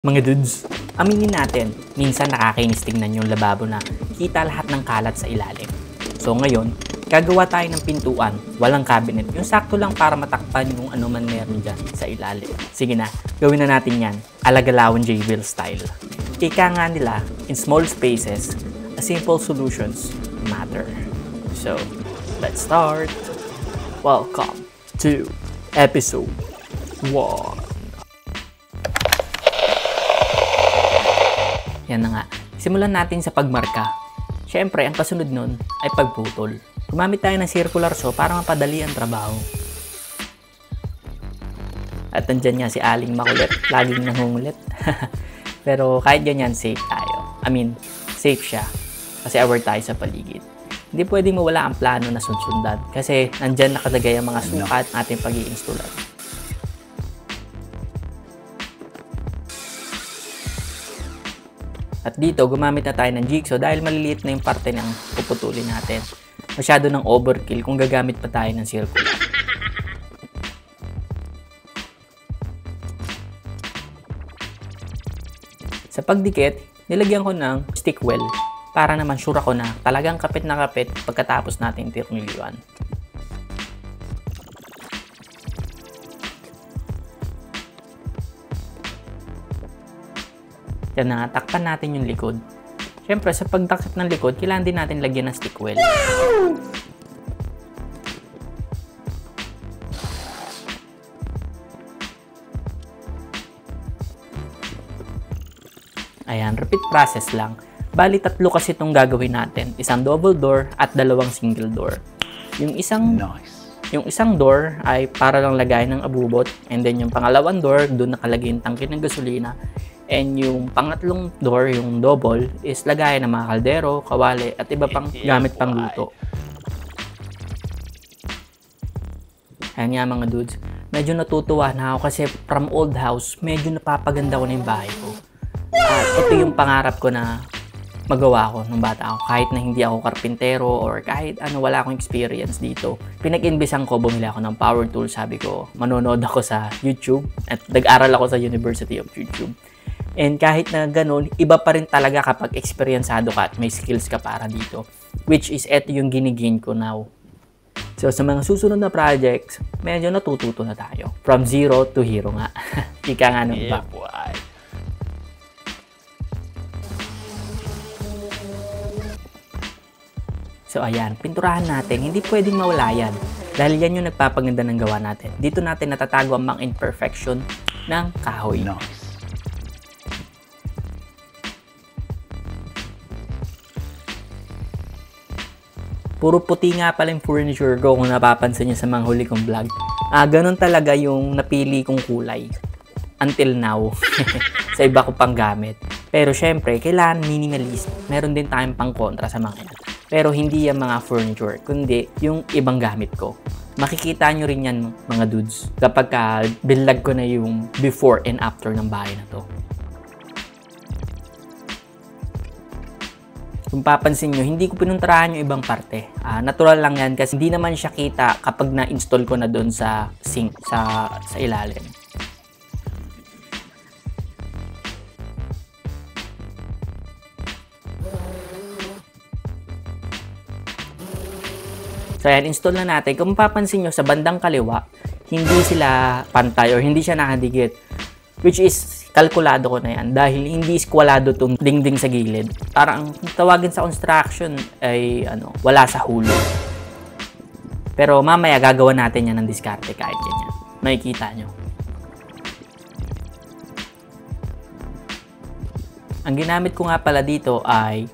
Mga dudes, aminin natin, minsan nakakainis tingnan yung lababo na kita lahat ng kalat sa ilalim. So ngayon, gagawa tayo ng pintuan, walang cabinet, yung sakto lang para matakpan yung ano man meron dyan sa ilalim. Sige na, gawin na natin yan, Alagalawan J-Will style. Ika nga nila, in small spaces, a simple solutions matter. So, let's start! Welcome to episode 1. Yan na nga. Simulan natin sa pagmarka. Siyempre, ang kasunod nun ay pagputol. Gumamit tayo ng circular saw para mapadali ang trabaho. At nandyan nga si Aling makulit. Laging nangungulit. Pero kahit ganyan, safe tayo. Safe siya. Kasi aware tayo sa paligid. Hindi pwedeng mawala ang plano na sunsundan. Kasi nandyan nakalagay ang mga sukat ating pag-i-installan. At dito, gumamit na tayo ng jigsaw dahil maliliit na yung parte ng puputulin natin. Masyado ng overkill kung gagamit pa tayo ng circular. Sa pagdikit, nilagyan ko ng stick weld para naman sure ako na talagang kapit na kapit pagkatapos natin tirnilyuan. Yan na, takpan natin yung likod. Siyempre, sa pagtakip ng likod, kailangan din natin lagyan ng stick weld. Ayan, repeat process lang. Bali, tatlo kasi itong gagawin natin. Isang double door at dalawang single door. Yung isang door ay para lang lagay ng abubot. And then yung pangalawang door, doon nakalagay yung tangke ng gasolina. And yung pangatlong door, yung double, is lagayan ng mga kaldero, kawali, at iba pang gamit pang luto. Ayan nga mga dudes, medyo natutuwa na ako kasi from old house, medyo napapaganda ko na yung bahay ko. At ito yung pangarap ko na magawa ko nung bata ako. Kahit na hindi ako karpintero or kahit wala akong experience dito. Pinag-inbisan ko, bumili ako ng power tool. Sabi ko, manonood ako sa YouTube at nag-aral ako sa University of YouTube. And kahit na ganun, iba pa rin talaga kapag experiencado ka at may skills ka para dito. Which is, eto yung ginigain ko now. So, sa mga susunod na projects, medyo natututo na tayo. From zero to hero nga. Ika nga nung iba. So, ayan. Pinturahan natin. Hindi pwedeng mawala yan. Dahil yan yung nagpapaganda ng gawa natin. Dito natin natatago ang mga imperfection ng kahoy. Puro puti nga pala yung furniture ko kung napapansin nyo sa mga huli kong vlog. Ganun talaga yung napili kong kulay. Until now. Sa iba ko pang gamit. Pero syempre, kailangan minimalist. Meron din tayong pang kontra sa mga yan. Pero hindi yung mga furniture, kundi yung ibang gamit ko. Makikita nyo rin yan mga dudes kapag binlog ko na yung before and after ng bahay na to. Kung papansin nyo, hindi ko pinunturahan yung ibang parte. Natural lang yan kasi hindi naman siya kita kapag na-install ko na doon sa sink, sa ilalim. So ayan, install na natin. Kung papansin nyo, sa bandang kaliwa, hindi sila pantay or hindi siya nakadikit. Which is, kalkulado ko na yan dahil hindi skwalado itong dingding sa gilid. Parang tawagin sa construction ay wala sa hulo. Pero mamaya gagawa natin yan ng diskarte kahit ganyan. Makikita nyo. Ang ginamit ko nga pala dito ay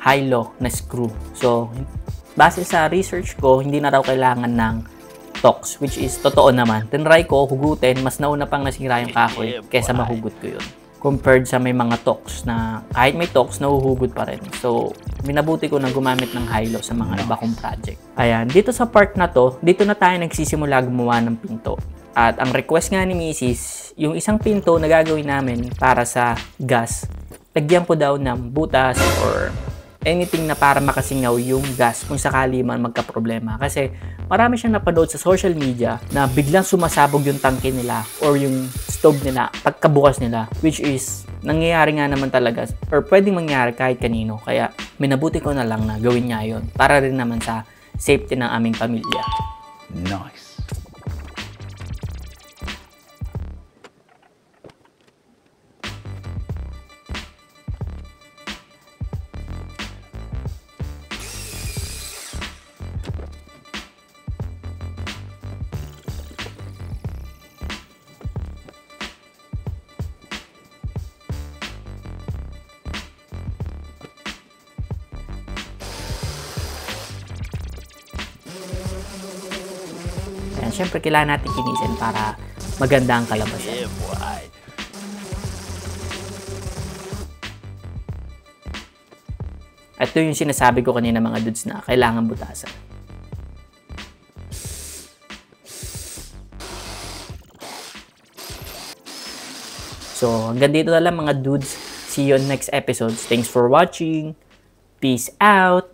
high-low na screw. So, base sa research ko, hindi na raw kailangan ng tox, which is totoo naman. Tinry ko, hugutin, mas nauna pang nasira yung kahoy kesa mahugot ko yun. Compared sa may mga tox na kahit may tox, nahuhugot pa rin. So, minabuti ko na gumamit ng high-low sa mga iba kong project. Ayan, dito sa part na to, dito na tayo nagsisimula gumawa ng pinto. At ang request nga ni Mrs., yung isang pinto na gagawin namin para sa gas, lagyan ko daw ng butas or anything na para makasingaw yung gas kung sakali man magka-problema. Kasi marami siyang napanood sa social media na biglang sumasabog yung tangke nila or yung stove nila pagkabukas nila, which is nangyayari nga naman talaga or pwedeng mangyari kahit kanino. Kaya minabuti ko na lang na gawin niya yun para rin naman sa safety ng aming pamilya. Nice. Ayan, syempre kailangan natin kinisin para maganda ang kalabasan. Ito yung sinasabi ko kanina mga dudes na kailangan butasan. So, hanggang dito na lang mga dudes. See you on next episodes. Thanks for watching. Peace out!